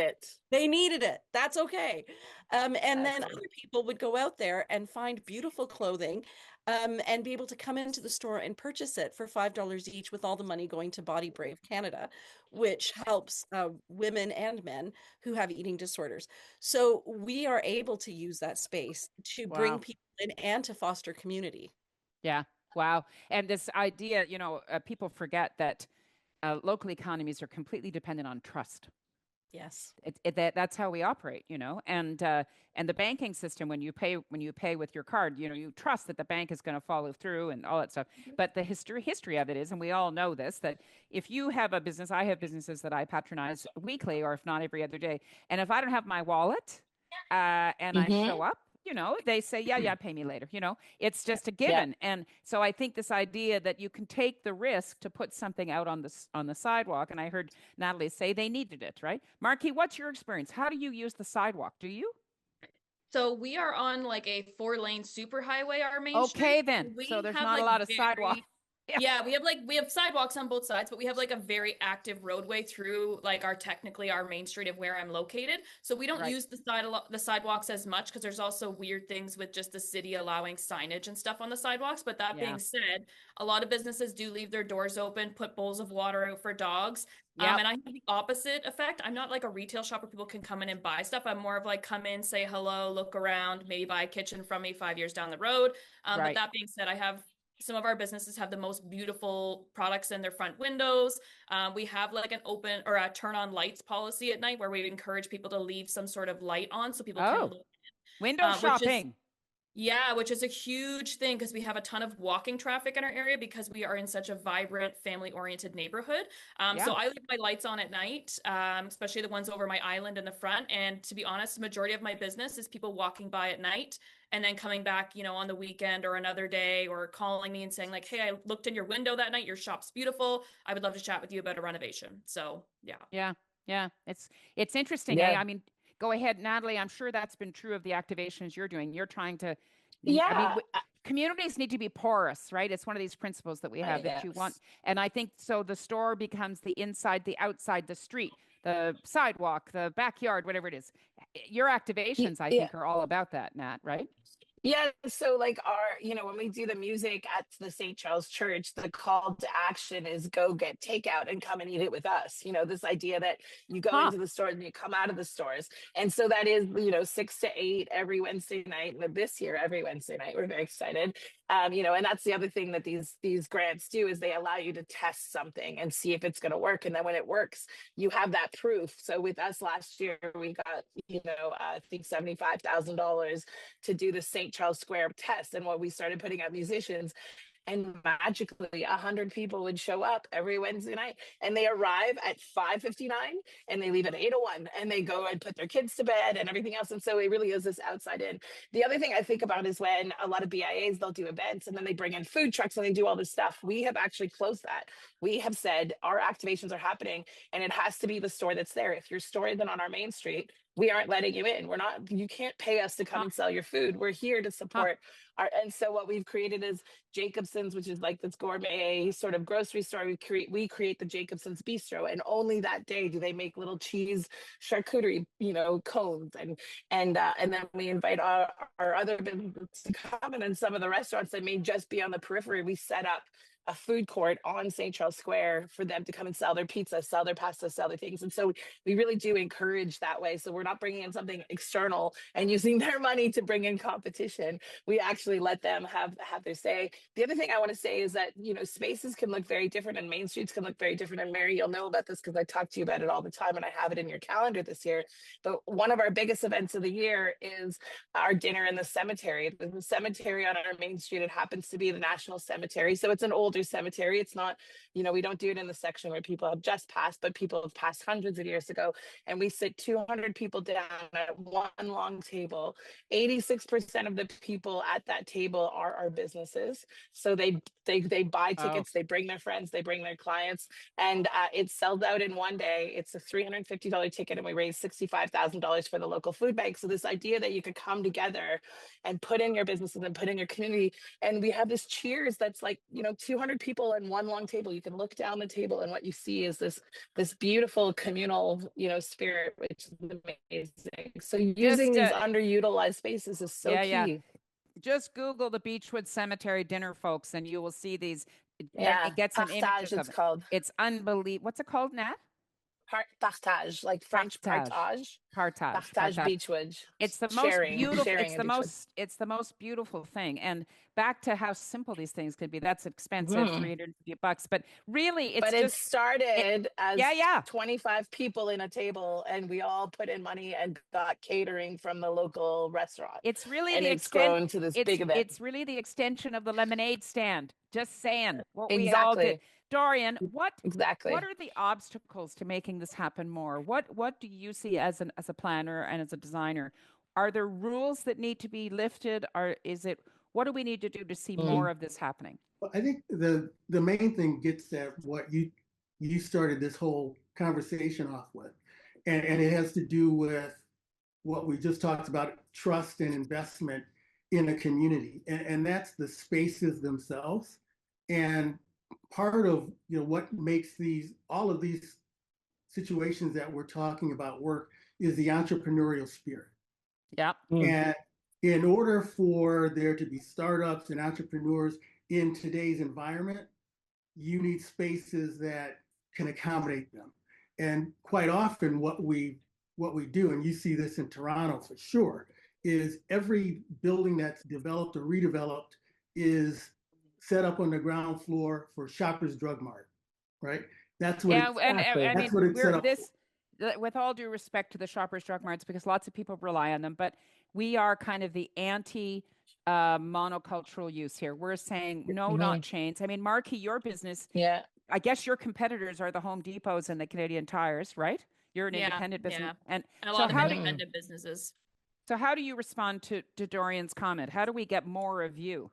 it. That's okay. And then other people would go out there and find beautiful clothing and be able to come into the store and purchase it for $5 each, with all the money going to Body Brave Canada, which helps women and men who have eating disorders. So we are able to use that space to bring people in and to foster community. Yeah. Wow. And this idea, people forget that local economies are completely dependent on trust. Yes, that's how we operate, and the banking system, when you pay with your card, you trust that the bank is going to follow through and all that stuff. But the history of it is, and we all know this, that if you have a business, I have businesses that I patronize weekly, or if not every other day, and if I don't have my wallet and I show up, they say, yeah, pay me later. It's just a given. And so I think this idea that you can take the risk to put something out on the sidewalk. And I heard Natalie say they needed it, right? Marky, what's your experience? How do you use the sidewalk? Do you? So we are on like a 4-lane superhighway, our main street. Okay, then. So there's not a lot of sidewalk. Yeah, we have sidewalks on both sides, but we have like a very active roadway through like our main street of where I'm located. So we don't use the sidewalks as much because there's also weird things with just the city allowing signage and stuff on the sidewalks. But that being said, a lot of businesses do leave their doors open, put bowls of water out for dogs. And I have the opposite effect. I'm not like a retail shop where people can come in and buy stuff. I'm more of like come in, say hello, look around, maybe buy a kitchen from me 5 years down the road. But that being said, some of our businesses have the most beautiful products in their front windows. We have like an open or a turn on lights policy at night where we encourage people to leave some sort of light on so people can look in. Window shopping. Yeah, which is a huge thing because we have a ton of walking traffic in our area because we are in such a vibrant, family-oriented neighborhood. So I leave my lights on at night, especially the ones over my island in the front. And to be honest, the majority of my business is people walking by at night and then coming back, on the weekend or another day or calling me and saying like, "Hey, I looked in your window that night. Your shop's beautiful. I would love to chat with you about a renovation." So yeah. Yeah. It's interesting, eh? Yeah. I mean, go ahead, Natalie. I'm sure that's been true of the activations you're doing. You're trying to, I mean, Yeah. communities need to be porous, right? It's one of these principles that we have that you want. Yes. And I think so the store becomes the inside, the outside, the street, the sidewalk, the backyard, whatever it is. Your activations, I Yeah. think, are all about that, Nat, right? Yeah, so like when we do the music at the St. Charles Church, the call to action is go get takeout and come and eat it with us. This idea that you go Huh. into the stores and you come out of the stores. And so that is, 6 to 8 every Wednesday night. And this year, every Wednesday night, we're very excited. And that's the other thing that these grants do is they allow you to test something and see if it's going to work. And then when it works, you have that proof. So with us last year, we got, I think $75,000 to do the St. Charles Square test. And when we started putting out musicians, and magically 100 people would show up every Wednesday night, and they arrive at 5:59 and they leave at 8:01, and they go and put their kids to bed and everything else. And so it really is this outside in. The other thing I think about is when a lot of BIAs, they'll do events and then they bring in food trucks and they do all this stuff. We have actually closed that. We have said our activations are happening and it has to be the store that's there. If your store isn't on our main street, we aren't letting you in. You can't pay us to come Huh. and sell your food. We're here to Huh. support and so what we've created is Jacobson's, which is like this gourmet sort of grocery store. We create the Jacobson's Bistro, and only that day do they make little cheese charcuterie, cones, and then we invite our other businesses to come, and then some of the restaurants that may just be on the periphery, we set up a food court on St. Charles Square for them to come and sell their pizza, sell their pasta, sell their things. And so we really do encourage that way. So we're not bringing in something external and using their money to bring in competition. We actually let them have their say. The other thing I want to say is that, spaces can look very different and main streets can look very different. And Mary, you'll know about this because I talk to you about it all the time and I have it in your calendar this year. But one of our biggest events of the year is our dinner in the cemetery. The cemetery on our main street, it happens to be the National Cemetery. So it's an older cemetery. It's not, we don't do it in the section where people have just passed, but people have passed hundreds of years ago. And we sit 200 people down at one long table. 86% of the people at that table are our businesses. So they buy tickets, they bring their friends, they bring their clients, and it sells out in one day. It's a $350 ticket, and we raise $65,000 for the local food bank. So this idea that you could come together and put in your businesses and put in your community, and we have this cheers that's like 200 people in one long table. You can look down the table, and what you see is this beautiful communal spirit, which is amazing. So using these underutilized spaces is so key. Just Google the Beechwood Cemetery dinner, folks, and you will see these. Yeah, It gets some images it's of it. called. It's unbelievable. What's it called, Nat? Partage, like French partage. Partage Beechwood. It's the most beautiful. It's the most beautiful thing. And back to how simple these things could be. That's expensive, $350. But really, it started as 25 people in a table, and we all put in money and got catering from the local restaurant. It's really it's grown to this big event. It's really the extension of the lemonade stand. Just saying what we all did. Dorian, what are the obstacles to making this happen more? What do you see as a planner and as a designer? Are there rules that need to be lifted? Or what do we need to do to see more of this happening? Well, I think the main thing gets at what you started this whole conversation off with. And it has to do with what we just talked about, trust and investment in a community. And that's the spaces themselves. And part of what makes all of these situations that we're talking about work is the entrepreneurial spirit. Yeah. And in order for there to be startups and entrepreneurs in today's environment, you need spaces that can accommodate them. And quite often what we do, and you see this in Toronto for sure, is every building that's developed or redeveloped is set up on the ground floor for Shoppers Drug Mart, right? That's what it's set up for. With all due respect to the Shoppers Drug Marts, because lots of people rely on them, but we are kind of the anti monocultural use here. We're saying no, not chains. I mean, Marky, your business, Yeah. I guess your competitors are the Home Depots and the Canadian Tires, right? You're an independent business. And a so lot of independent businesses. So how do you respond to Dorian's comment? How do we get more of you?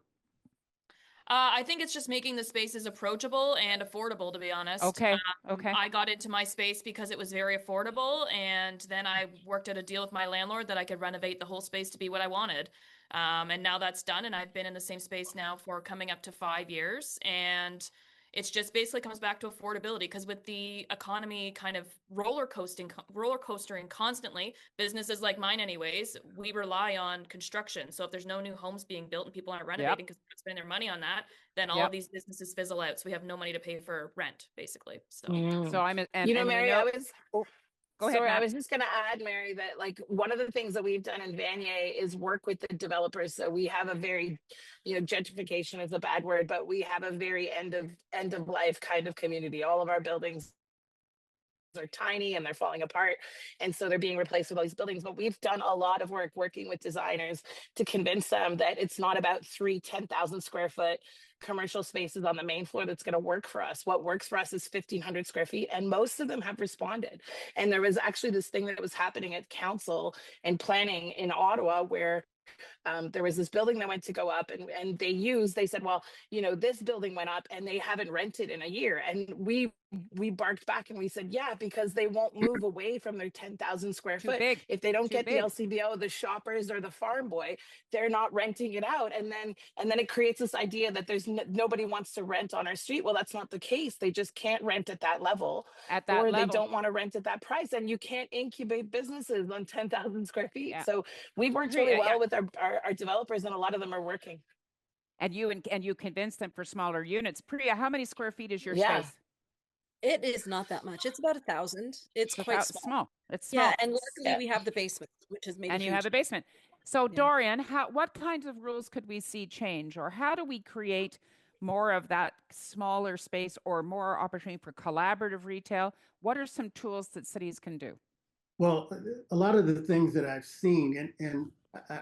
I think it's just making the spaces approachable and affordable, to be honest. Okay. I got into my space because it was very affordable, and then I worked out a deal with my landlord that I could renovate the whole space to be what I wanted. And now that's done, and I've been in the same space now for coming up to 5 years, and it's just basically comes back to affordability, because with the economy kind of roller coastering constantly, businesses like mine anyways, we rely on construction. So if there's no new homes being built and people aren't renovating because they're spending their money on that, then all of these businesses fizzle out. So we have no money to pay for rent, basically. So Mary, I was Go ahead, Sorry, I was just going to add, Mary, that like one of the things that we've done in Vanier is work with the developers. So we have a very, gentrification is a bad word, but we have a very end of life kind of community. All of our buildings are tiny and they're falling apart, and so they're being replaced with all these buildings. But we've done a lot of work working with designers to convince them that it's not about 10,000 square foot commercial spaces on the main floor that's going to work for us. What works for us is 1,500 square feet, and most of them have responded. And there was actually this thing that was happening at council and planning in Ottawa where there was this building that went to go up, and they said, well, this building went up and they haven't rented in a year. And we barked back and we said, yeah, because they won't move away from their 10,000 square foot. If they don't get the LCBO, the shoppers or the farm boy, they're not renting it out. And then it creates this idea that there's nobody wants to rent on our street. Well, that's not the case. They just can't rent at that level, or they don't want to rent at that price. And you can't incubate businesses on 10,000 square feet. So we've worked really well with our developers, and a lot of them are working. And you convince them for smaller units. Priya, how many square feet is your space? It is not that much. It's about 1,000. It's quite small. It's small. Yeah, and luckily we have the basement, which has made. And you have a basement. So Dorian, what kinds of rules could we see change, or how do we create more of that smaller space or more opportunity for collaborative retail? What are some tools that cities can do? Well, a lot of the things that I've seen, and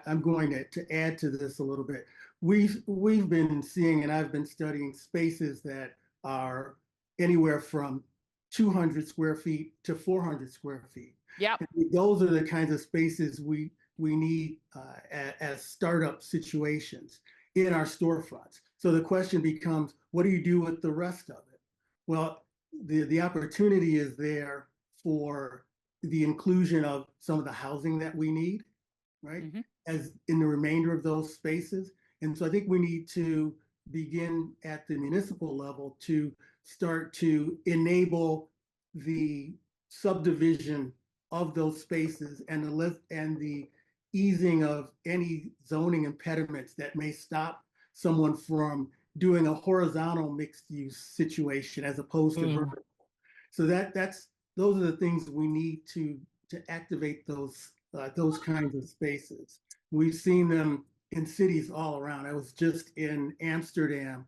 I'm going to add to this a little bit. We've been seeing, and I've been studying spaces that are anywhere from 200 square feet to 400 square feet. Yeah, those are the kinds of spaces we need as startup situations in our storefronts. So the question becomes, what do you do with the rest of it? Well, the opportunity is there for the inclusion of some of the housing that we need, right? As in the remainder of those spaces. And so I think we need to begin at the municipal level to start to enable the subdivision of those spaces and the easing of any zoning impediments that may stop someone from doing a horizontal mixed use situation as opposed to vertical. So those are the things we need to activate those kinds of spaces. We've seen them in cities all around. I was just in Amsterdam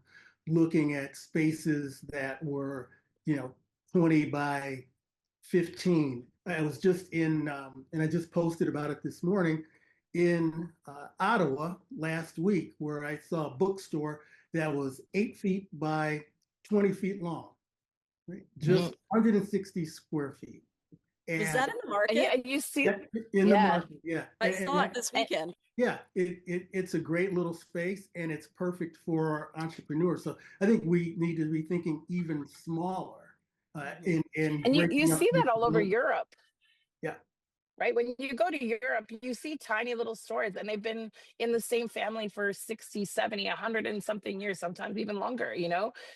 looking at spaces that were 20 by 15. I was just in and I just posted about it this morning in Ottawa last week, where I saw a bookstore that was 8 feet by 20 feet long. Right? Just 160 square feet. And is that in the market? Yeah, you see in the market. Yeah, I saw it this weekend. Yeah, it's a great little space, and it's perfect for entrepreneurs. So I think we need to be thinking even smaller. And you see that all over Europe. Yeah. Right? When you go to Europe, you see tiny little stores, and they've been in the same family for 60, 70, 100 and something years, sometimes even longer,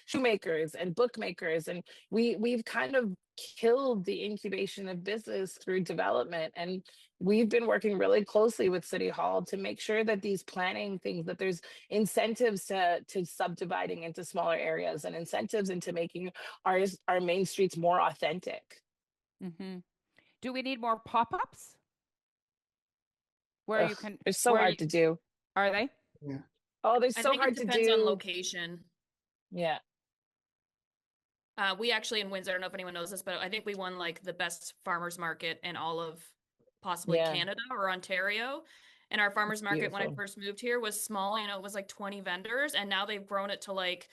shoemakers and bookmakers. And we've kind of killed the incubation of business through development. And we've been working really closely with City Hall to make sure that these planning things, that there's incentives to subdividing into smaller areas and incentives into making our main streets more authentic. Do we need more pop-ups? Where you can? They're so hard to do. Are they? Yeah. Oh, they're so hard to do. Depends on location. Yeah. We actually in Windsor, I don't know if anyone knows this, but I think we won like the best farmers market in all of possibly Canada or Ontario. And our farmers That's market, when I beautiful. first moved here, was small. You know, it was like 20 vendors, and now they've grown it to like,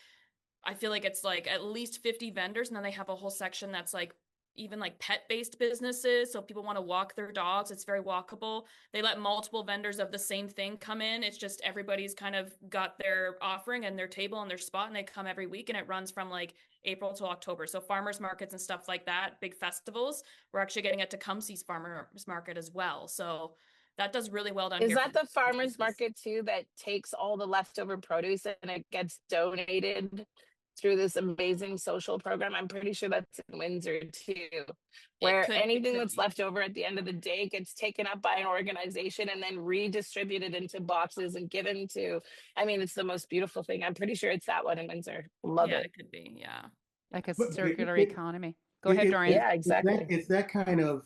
I feel like it's like at least 50 vendors, and then they have a whole section that's like even like pet-based businesses. So if people want to walk their dogs, it's very walkable. They let multiple vendors of the same thing come in. It's just everybody's kind of got their offering and their table and their spot, and they come every week, and it runs from like April to October. So farmers markets and stuff like that, big festivals, we're actually getting at Tecumseh's farmers market as well. So that does really well down Is here. that the farmers market too that takes all the leftover produce and it gets donated through this amazing social program? I'm pretty sure that's in Windsor too, where anything that's left over at the end of the day gets taken up by an organization and then redistributed into boxes and given to, I mean, it's the most beautiful thing. I'm pretty sure it's that one in Windsor. Love it. It could be, yeah. Like a But circular economy. Go ahead, it- Dorian. Yeah, exactly. It's that kind of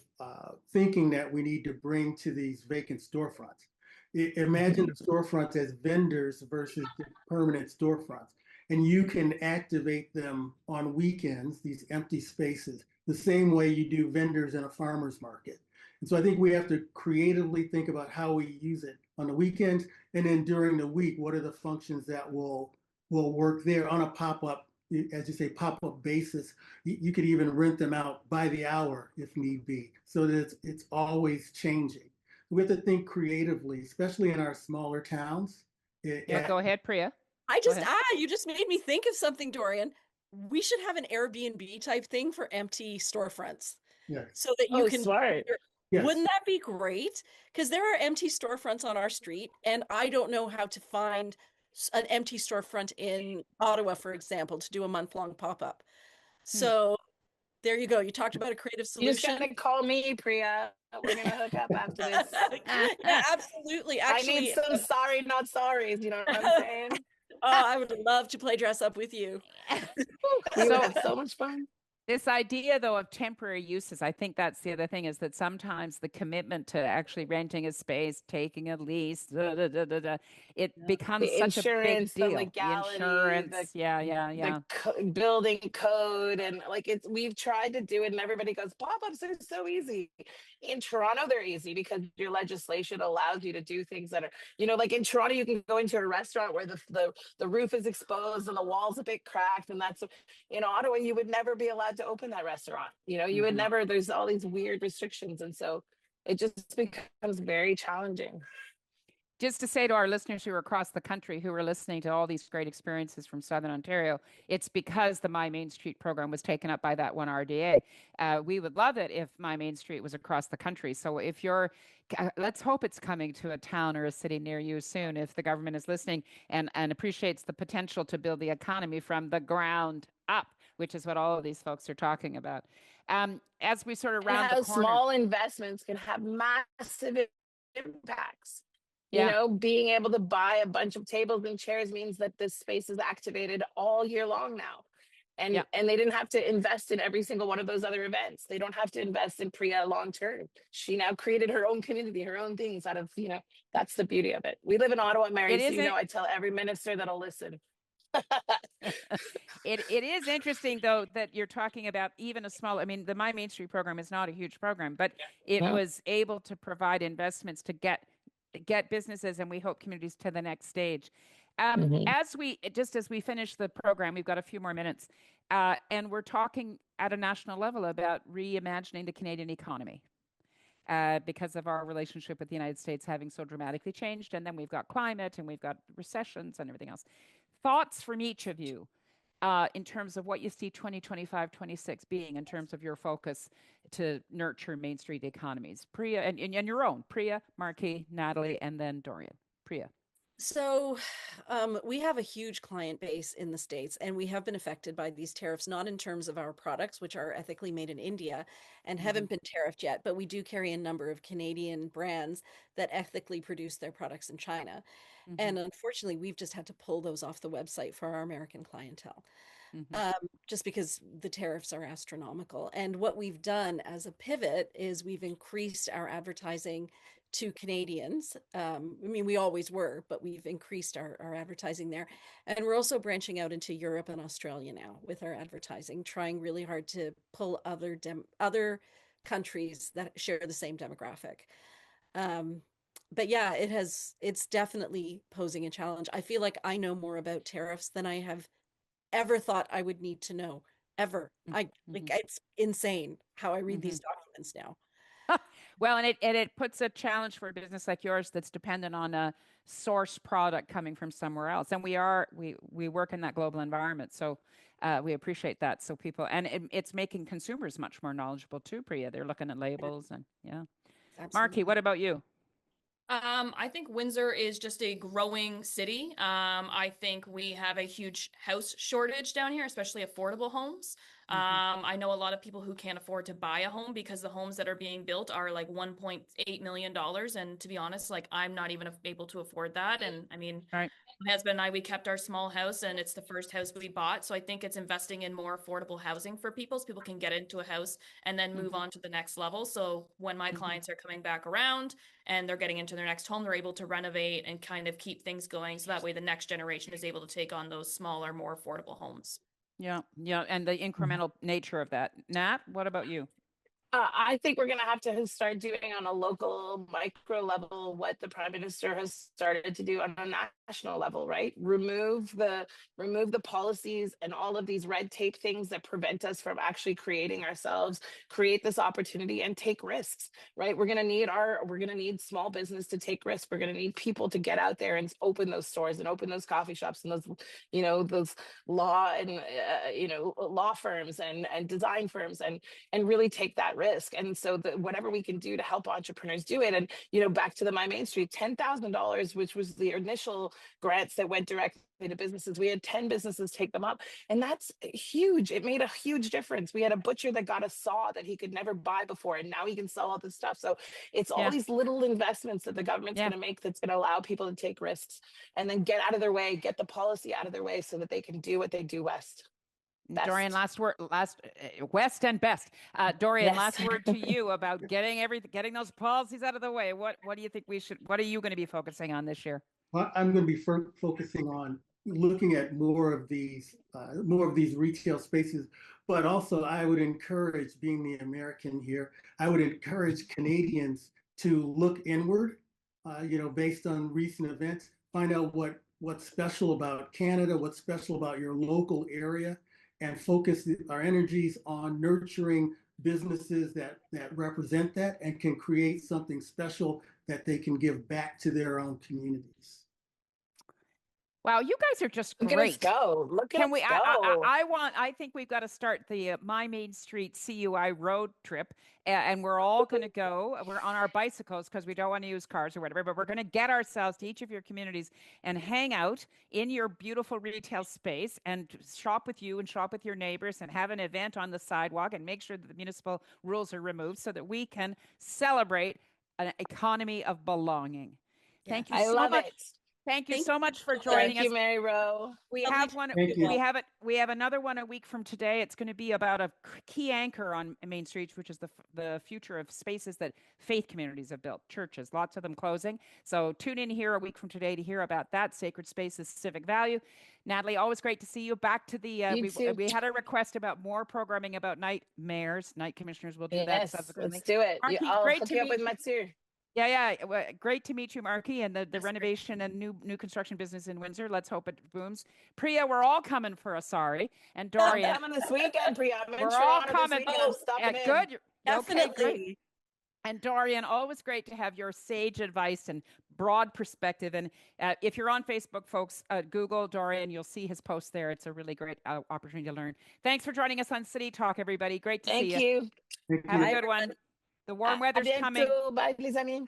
thinking that we need to bring to these vacant storefronts. Imagine the storefronts as vendors versus the permanent storefronts. And you can activate them on weekends, these empty spaces, the same way you do vendors in a farmer's market. And so I think we have to creatively think about how we use it on the weekends, and then during the week, what are the functions that will work there on a pop-up, as you say, pop-up basis. You could even rent them out by the hour if need be, so that it's always changing. We have to think creatively, especially in our smaller towns. Go ahead, Priya. You just made me think of something, Dorian. We should have an Airbnb type thing for empty storefronts. Yes. So that you can smart. Yes. Wouldn't that be great? Because there are empty storefronts on our street, and I don't know how to find an empty storefront in Ottawa, for example, to do a month-long pop-up. So there you go. You talked about a creative You just solution. gotta call me, Priya. We're gonna hook up after this. Yeah, absolutely. Actually, I need some sorry, not sorries. You know what I'm saying? I would love to play dress up with you. We would have so much fun. This idea, though, of temporary uses, I think that's the other thing, is that sometimes the commitment to actually renting a space, taking a lease, it becomes The such a big insurance, the deal. legality, Insurance, the building code, and like it's. We've tried to do it, and everybody goes, "Pop-ups are so easy." In Toronto, they're easy because your legislation allows you to do things that are, like in Toronto, you can go into a restaurant where the roof is exposed and the walls a bit cracked, and that's in Ottawa, you would never be allowed to open that restaurant. You would never, there's all these weird restrictions. And so it just becomes very challenging. Just to say to our listeners who are across the country who are listening to all these great experiences from Southern Ontario, it's because the My Main Street program was taken up by that one RDA. We would love it if My Main Street was across the country. So if let's hope it's coming to a town or a city near you soon, if the government is listening and appreciates the potential to build the economy from the ground up, which is what all of these folks are talking about. As we sort of round the corner, small investments can have massive impacts. Yeah. Being able to buy a bunch of tables and chairs means that this space is activated all year long now. And they didn't have to invest in every single one of those other events. They don't have to invest in Priya long term. She now created her own community, her own things out of, that's the beauty of it. We live in Ottawa, Mary, so I tell every minister that'll listen. It is interesting, though, that you're talking about even a small, I mean, the My Main Street program is not a huge program, but it was able to provide investments to get businesses, and we hope communities, to the next stage. As we finish the program, we've got a few more minutes, and we're talking at a national level about reimagining the Canadian economy. Because of our relationship with the United States having so dramatically changed. And then we've got climate and we've got recessions and everything else. Thoughts from each of you in terms of what you see 2025, 26 being in terms of your focus to nurture Main Street economies. Priya, and your own. Priya, Marquis, Natalie, and then Dorian. Priya. So we have a huge client base in the States, and we have been affected by these tariffs, not in terms of our products, which are ethically made in India and haven't been tariffed yet, but we do carry a number of Canadian brands that ethically produce their products in China. And unfortunately, we've just had to pull those off the website for our American clientele. Just because the tariffs are astronomical. And what we've done as a pivot is we've increased our advertising to Canadians. I mean, we always were, but we've increased our advertising there. And we're also branching out into Europe and Australia now with our advertising, trying really hard to pull other countries that share the same demographic. but yeah, it's definitely posing a challenge. I feel like I know more about tariffs than I have ever thought I would need to know ever. It's insane how I read these documents now. Well, and it puts a challenge for a business like yours that's dependent on a source product coming from somewhere else. And we work in that global environment, so we appreciate that. So people, and it's making consumers much more knowledgeable too, Priya. They're looking at labels and yeah. Absolutely. Marky, what about you? I think Windsor is just a growing city. I think we have a huge house shortage down here, especially affordable homes. I know a lot of people who can't afford to buy a home because the homes that are being built are like $1.8 million. And to be honest, like I'm not even able to afford that. And I mean, Right. my husband and I, we kept our small house and it's the first house we bought. So I think it's investing in more affordable housing for people so people can get into a house and then move on to the next level. So when my clients are coming back around and they're getting into their next home, they're able to renovate and kind of keep things going. So that way the next generation is able to take on those smaller, more affordable homes. Yeah, yeah, and the incremental nature of that. Nat, what about you? I think we're going to have to start doing on a local micro level what the prime minister has started to do on a national level, right? Remove the policies and all of these red tape things that prevent us from actually creating ourselves, create this opportunity and take risks, right? We're going to need small business to take risks. We're going to need people to get out there and open those stores and open those coffee shops and those law and law firms and design firms and really take that risk. And so whatever we can do to help entrepreneurs do it. And, back to the My Main Street, $10,000, which was the initial grants that went directly to businesses. We had 10 businesses take them up. And that's huge. It made a huge difference. We had a butcher that got a saw that he could never buy before. And now he can sell all this stuff. So it's all these little investments that the government's going to make that's going to allow people to take risks and then get out of their way, get the policy out of their way so that they can do what they do best. Dorian, last word, West and best. Dorian, last word to you about getting those policies out of the way. What do you think what are you going to be focusing on this year? Well, I'm going to be focusing on looking at more of these retail spaces, but also I would encourage, being the American here, I would encourage Canadians to look inward, based on recent events, find out what's special about Canada, what's special about your local area, and focus our energies on nurturing businesses that represent that and can create something special that they can give back to their own communities. Wow, you guys are just great. Look at us go. Look at us go. I think we've got to start the My Main Street CUI road trip, and we're all going to go. We're on our bicycles because we don't want to use cars or whatever, but we're going to get ourselves to each of your communities and hang out in your beautiful retail space and shop with you and shop with your neighbors and have an event on the sidewalk and make sure that the municipal rules are removed so that we can celebrate an economy of belonging. Thank you so much. Thank you so much for joining us. Thank you, Mary Rowe. We have another one a week from today. It's going to be about a key anchor on Main Street, which is the future of spaces that faith communities have built, churches, lots of them closing. So tune in here a week from today to hear about that. Sacred Spaces, Civic Value. Natalie, always great to see you. Back to the we had a request about more programming about night mayors, night commissioners. We'll do that subsequently. Let's do it. Marky, I'll great hook to you up meet with Mathieu. Yeah. Great to meet you, Marky, and the renovation and new construction business in Windsor. Let's hope it booms. Priya, we're all coming for a sorry. And Dorian. I'm coming this weekend, Priya. I'm in we're all Toronto coming. this weekend. I'm stopping in. Good. Definitely. Okay, and Dorian, always great to have your sage advice and broad perspective. And if you're on Facebook, folks, Google Dorian. You'll see his post there. It's a really great opportunity to learn. Thanks for joining us on City Talk, everybody. Great to see you. Thank you. Have a good one. The warm weather's coming. Bye, les amis.